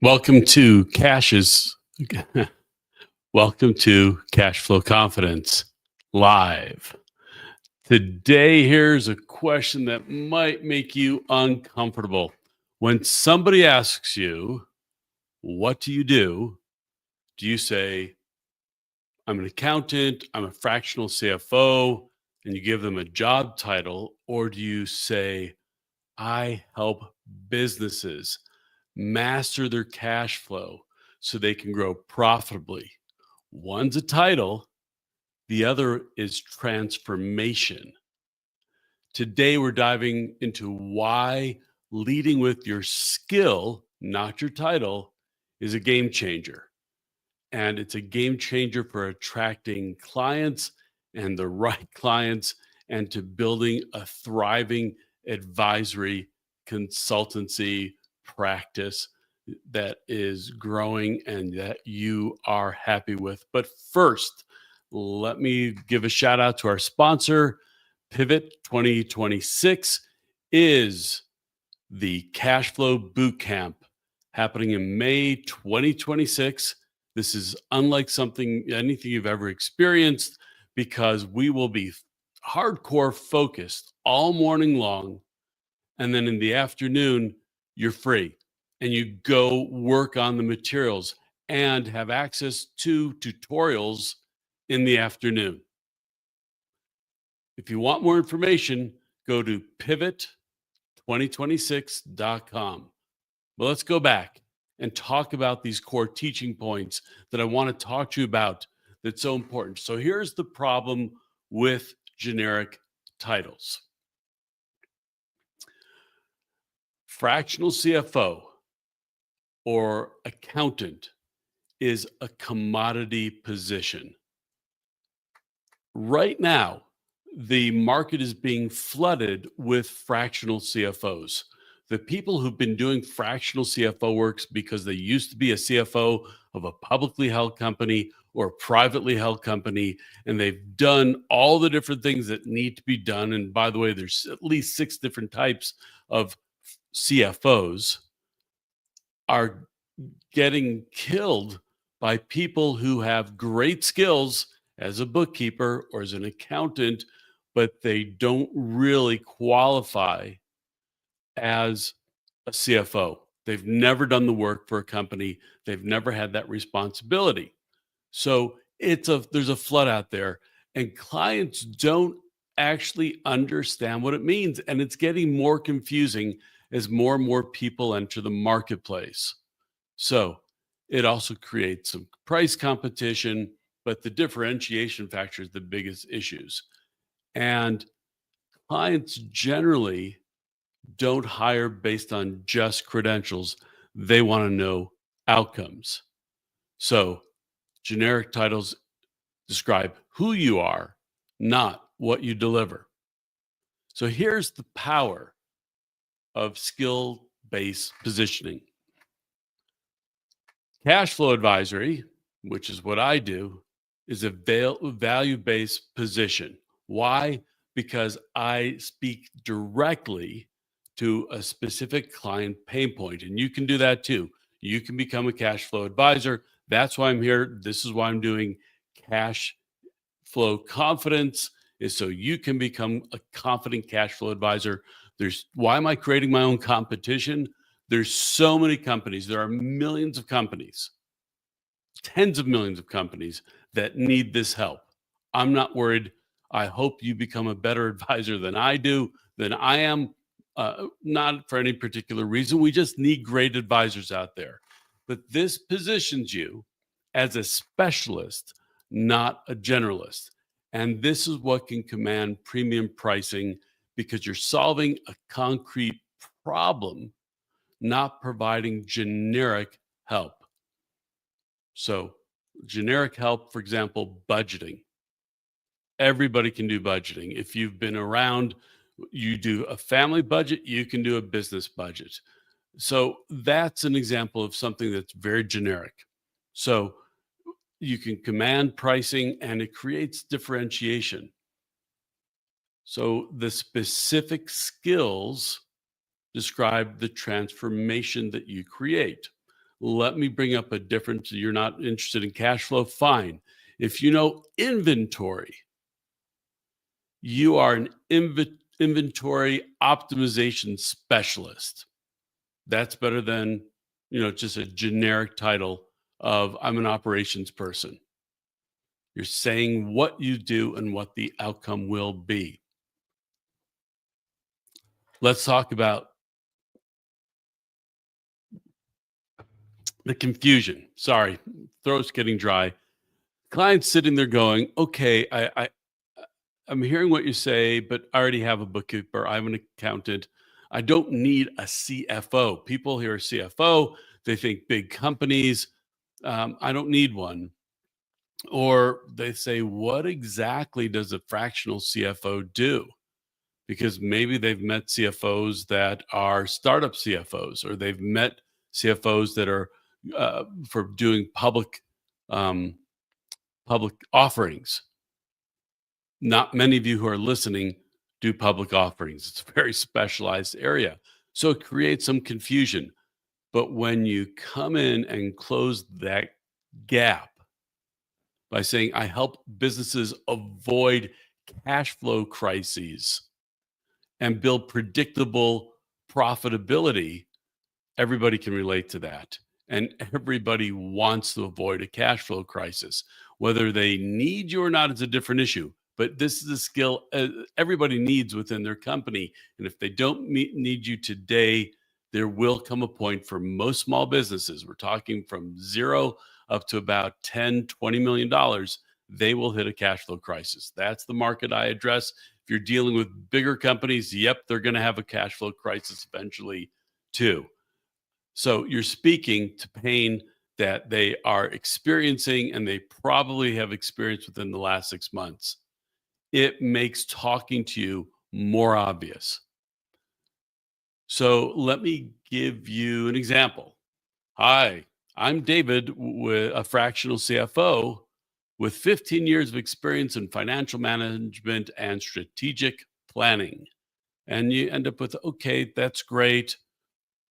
Welcome to welcome to Cash Flow Confidence Live. Today, here's a question that might make you uncomfortable. When somebody asks you, what do you say, I'm an accountant, I'm a fractional CFO, and you give them a job title? Or do you say, I help businesses master their cash flow so they can grow profitably? One's a title, the other is transformation. Today, we're diving into why leading with your skill, not your title, is a game changer. And it's a game changer for attracting clients and the right clients and to building a thriving advisory consultancy practice that is growing and that you are happy with. But first, let me give a shout out to our sponsor. Pivot 2026 is the Cash Flow Bootcamp happening in May 2026. This is unlike anything you've ever experienced because we will be hardcore focused all morning long. And then in the afternoon, you're free and you go work on the materials and have access to tutorials in the afternoon. If you want more information, go to pivot2026.com. But let's go back and talk about these core teaching points that I want to talk to you about that's so important. So here's the problem with generic titles. Fractional CFO or accountant is a commodity position. Right now, the market is being flooded with fractional CFOs. The people who've been doing fractional CFO works because they used to be a CFO of a publicly held company or a privately held company, and they've done all the different things that need to be done. And by the way, there's at least 6 different types of CFOs, are getting killed by people who have great skills as a bookkeeper or as an accountant, but they don't really qualify as a CFO. They've never done the work for a company. They've never had that responsibility. So there's a flood out there, and clients don't actually understand what it means, and it's getting more confusing as more and more people enter the marketplace. So it also creates some price competition, but the differentiation factor is the biggest issues. And clients generally don't hire based on just credentials. They want to know outcomes. So generic titles describe who you are, not what you deliver. So here's the power of skill-based positioning. Cash flow advisory, which is what I do, is a value-based position. Why? Because I speak directly to a specific client pain point, and you can do that too. You can become a cash flow advisor. That's why I'm here. This is why I'm doing cash flow confidence, is so you can become a confident cash flow advisor. Why am I creating my own competition? There's so many companies. There are millions of companies, tens of millions of companies that need this help. I'm not worried. I hope you become a better advisor than I am. Not for any particular reason. We just need great advisors out there. But this positions you as a specialist, not a generalist. And this is what can command premium pricing because you're solving a concrete problem, not providing generic help. So, generic help, for example, budgeting. Everybody can do budgeting. If you've been around, you do a family budget, you can do a business budget. So, that's an example of something that's very generic. So, you can command pricing and it creates differentiation. So, the specific skills describe the transformation that you create. let me bring up a difference. You're not interested in cash flow? Fine. If you know inventory, you are an inventory optimization specialist. That's better than, just a generic title of I'm an operations person. You're saying what you do and what the outcome will be. Let's talk about the confusion. Sorry, throat's getting dry. Clients sitting there going, okay, I'm hearing what you say, but I already have a bookkeeper. I'm an accountant. I don't need a CFO. People hear CFO, they think big companies. I don't need one. Or they say, what exactly does a fractional CFO do? Because maybe they've met CFOs that are startup CFOs, or they've met CFOs that are for doing um, public offerings. Not many of you who are listening do public offerings. It's a very specialized area. So it creates some confusion. But when you come in and close that gap by saying, I help businesses avoid cash flow crises and build predictable profitability, everybody can relate to that. And everybody wants to avoid a cash flow crisis. Whether they need you or not is a different issue. But this is a skill everybody needs within their company. And if they don't need you today, there will come a point for most small businesses, we're talking from zero up to about 10, $20 million, they will hit a cash flow crisis. That's the market I address. If you're dealing with bigger companies, yep, they're going to have a cash flow crisis eventually too. So you're speaking to pain that they are experiencing and they probably have experienced within the last 6 months. It makes talking to you more obvious. So let me give you an example. Hi, I'm David, with a fractional CFO with 15 years of experience in financial management and strategic planning. And you end up with, okay, that's great.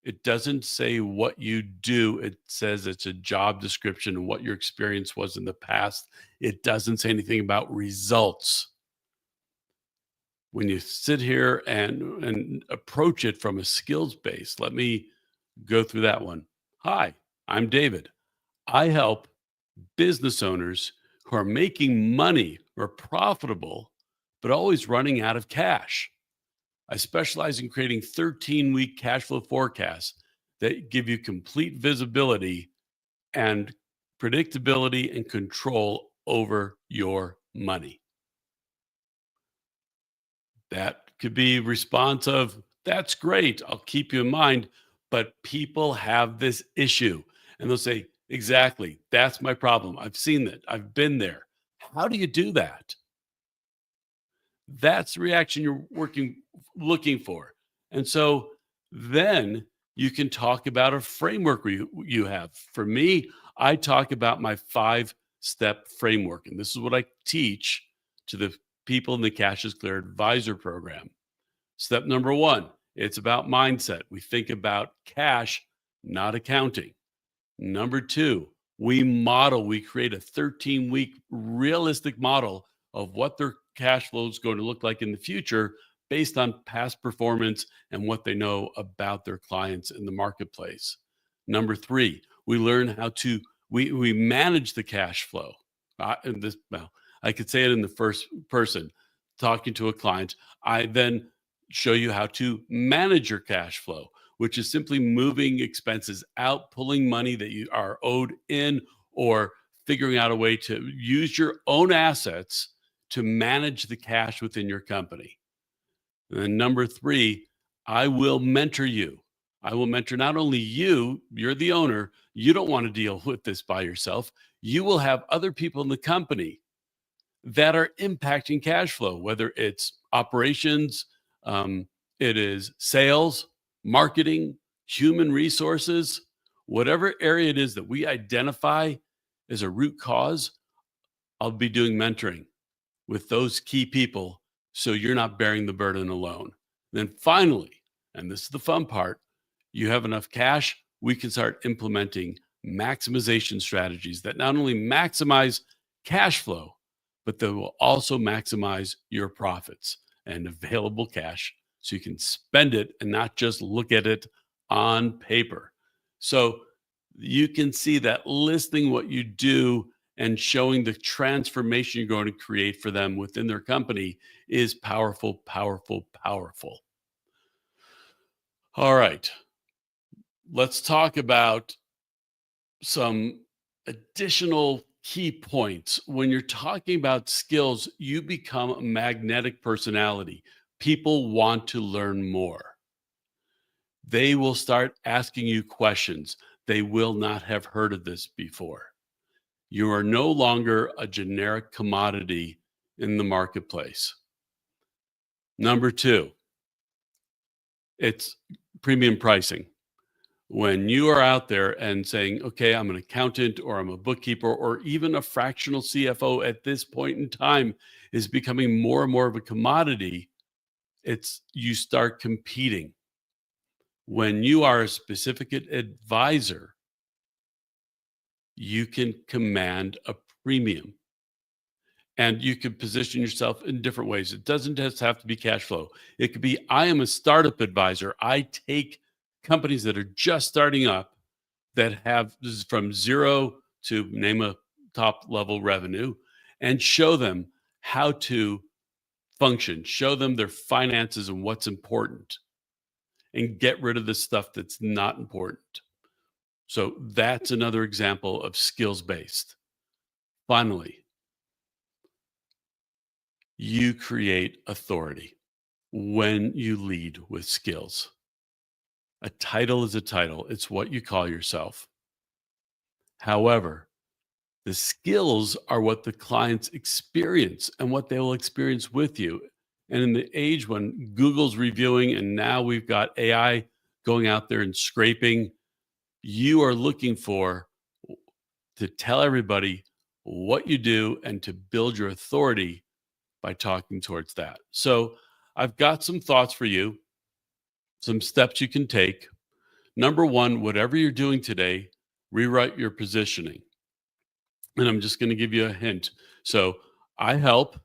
It doesn't say what you do. It says it's a job description and what your experience was in the past. It doesn't say anything about results. When you sit here and approach it from a skills base, let me go through that one. Hi, I'm David. I help business owners who are making money or profitable, but always running out of cash. I specialize in creating 13-week cash flow forecasts that give you complete visibility and predictability and control over your money. That could be response of, that's great, I'll keep you in mind. But people have this issue and they'll say, exactly, that's my problem. I've seen that. I've been there. How do you do that? That's the reaction you're looking for. And so then you can talk about a framework you have. For me, I talk about my 5-step framework. And this is what I teach to the people in the Cash is Clear Advisor program. Step number 1, it's about mindset. We think about cash, not accounting. Number 2, we create a 13-week realistic model of what their cash flow is going to look like in the future based on past performance and what they know about their clients in the marketplace. Number 3, we learn how to we manage the cash flow. I could say it in the first person, talking to a client. I then show you how to manage your cash flow, which is simply moving expenses out, pulling money that you are owed in, or figuring out a way to use your own assets to manage the cash within your company. And then number 3, I will mentor you. I will mentor not only you, you're the owner, you don't want to deal with this by yourself. You will have other people in the company that are impacting cash flow, whether it's operations, it is sales, marketing, human resources, whatever area it is that we identify as a root cause. I'll be doing mentoring with those key people so you're not bearing the burden alone. Then finally, and this is the fun part, you have enough cash, we can start implementing maximization strategies that not only maximize cash flow, but they will also maximize your profits and available cash so you can spend it and not just look at it on paper. So you can see that listing what you do and showing the transformation you're going to create for them within their company is powerful, powerful, powerful. All right. Let's talk about some additional key points. When you're talking about skills, you become a magnetic personality. People want to learn more. They will start asking you questions. They will not have heard of this before. You are no longer a generic commodity in the marketplace. Number two, it's premium pricing. When you are out there and saying, okay, I'm an accountant or I'm a bookkeeper or even a fractional CFO at this point in time is becoming more and more of a commodity, it's you start competing. When you are a specific advisor, you can command a premium and you can position yourself in different ways. It doesn't just have to be cash flow. It could be, I am a startup advisor. I take companies that are just starting up that have this is from zero to name a top level revenue and show them how to function, show them their finances and what's important and get rid of the stuff that's not important. So that's another example of skills based. Finally, you create authority when you lead with skills. A title is a title. It's what you call yourself. However, the skills are what the clients experience and what they will experience with you. And in the age when Google's reviewing and now we've got AI going out there and scraping, you are looking for to tell everybody what you do and to build your authority by talking towards that. So I've got some thoughts for you, some steps you can take. Number one, whatever you're doing today, rewrite your positioning. And I'm just going to give you a hint. So I help,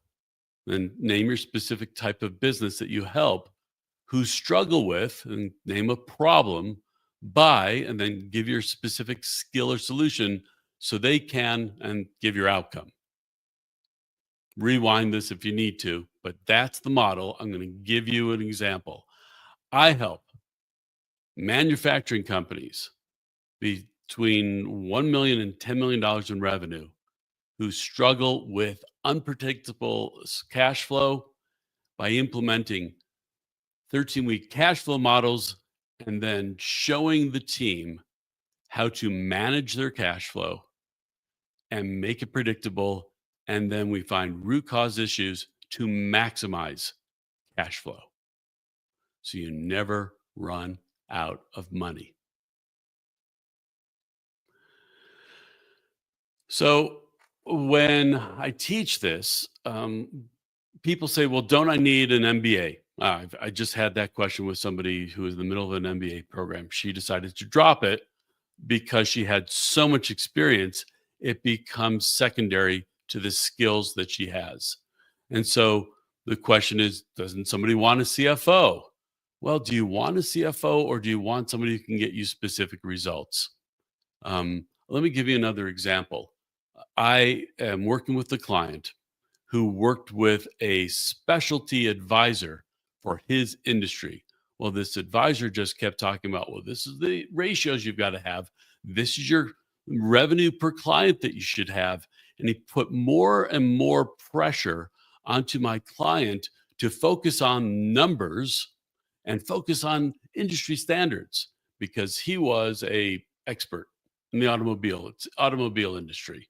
and name your specific type of business that you help, who struggle with, and name a problem, by, and then give your specific skill or solution so they can and give your outcome. Rewind this if you need to, but that's the model. I'm going to give you an example. I help manufacturing companies between $1 million and $10 million in revenue who struggle with unpredictable cash flow by implementing 13-week cash flow models and then showing the team how to manage their cash flow and make it predictable. And then we find root cause issues to maximize cash flow. So you never run out of money. So when I teach this, people say, well, don't I need an MBA? I just had that question with somebody who was in the middle of an MBA program. She decided to drop it because she had so much experience, it becomes secondary to the skills that she has. And so the question is, doesn't somebody want a CFO? Well, do you want a CFO or do you want somebody who can get you specific results? Let me give you another example. I am working with a client who worked with a specialty advisor for his industry. Well, this advisor just kept talking about, well, this is the ratios you've got to have. This is your revenue per client that you should have. And he put more and more pressure onto my client to focus on numbers and focus on industry standards because he was a expert in the automobile industry.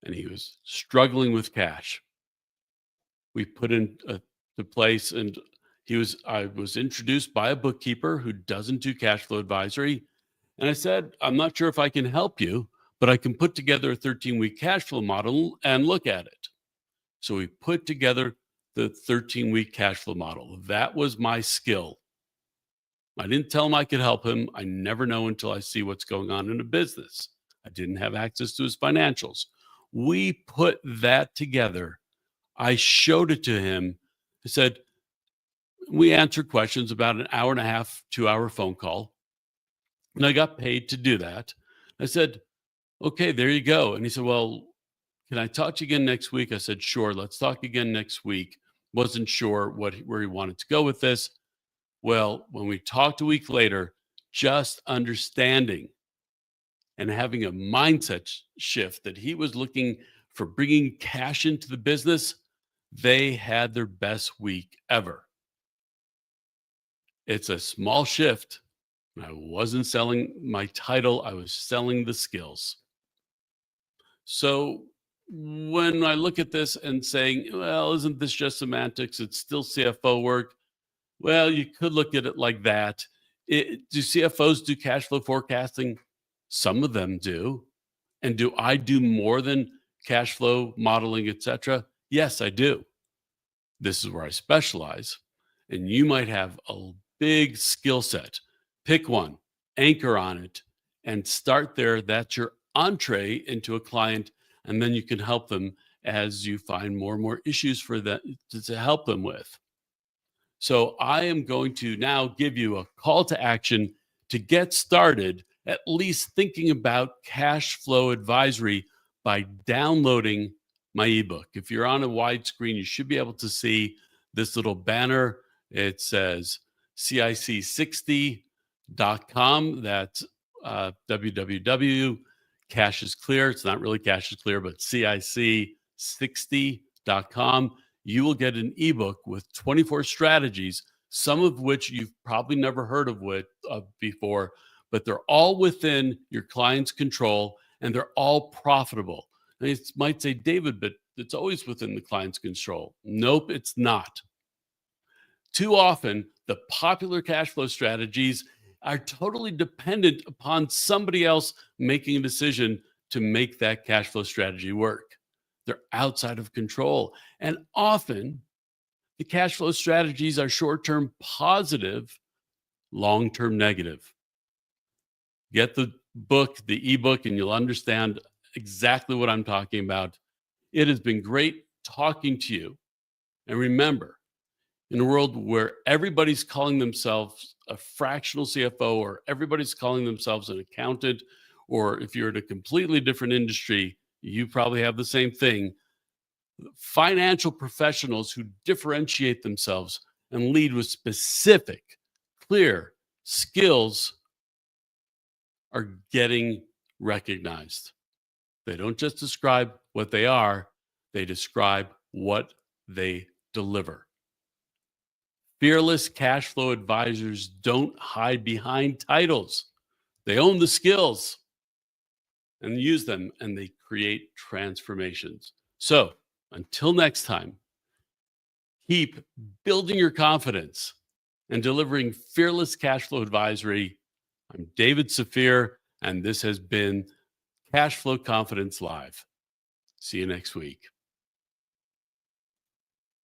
And he was struggling with cash. We put into place, and I was introduced by a bookkeeper who doesn't do cash flow advisory. And I said, I'm not sure if I can help you, but I can put together a 13-week cash flow model and look at it. So we put together the 13-week cash flow model. That was my skill. I didn't tell him I could help him. I never know until I see what's going on in a business. I didn't have access to his financials. We put that together. I showed it to him. I said, we answered questions about an hour and a half, 2 hour phone call. And I got paid to do that. I said, okay, there you go. And he said, well, can I talk to you again next week? I said, sure, let's talk again next week. Wasn't sure where he wanted to go with this. Well, when we talked a week later, just understanding and having a mindset shift that he was looking for bringing cash into the business, they had their best week ever. It's a small shift. I wasn't selling my title, I was selling the skills. So when I look at this and saying, well, isn't this just semantics? It's still CFO work. Well, you could look at it like that. Do CFOs do cash flow forecasting? Some of them do. And do I do more than cash flow modeling, etc.? Yes, I do. This is where I specialize. And you might have a big skill set. Pick one, anchor on it, and start there. That's your entree into a client. And then you can help them as you find more and more issues for them to help them with. So I am going to now give you a call to action to get started, at least thinking about cash flow advisory by downloading my ebook. If you're on a wide screen, you should be able to see this little banner. It says CIC60.com. That's www. Cash is clear. It's not really Cash is clear, but CIC60.com. You will get an ebook with 24 strategies, some of which you've probably never heard of before, but they're all within your client's control and they're all profitable. And it might say, David, but it's always within the client's control. Nope, it's not. Too often, the popular cash flow strategies are totally dependent upon somebody else making a decision to make that cash flow strategy work. They're outside of control. And often, the cash flow strategies are short-term positive, long-term negative. Get the book, the ebook, and you'll understand exactly what I'm talking about. It has been great talking to you. And remember, in a world where everybody's calling themselves a fractional CFO or everybody's calling themselves an accountant, or if you're in a completely different industry, you probably have the same thing. Financial professionals who differentiate themselves and lead with specific, clear skills are getting recognized. They don't just describe what they are, they describe what they deliver. Fearless cash flow advisors don't hide behind titles. They own the skills and use them, and they create transformations. So until next time, keep building your confidence and delivering fearless cash flow advisory. I'm David Safir, and this has been Cash Flow Confidence Live. See you next week.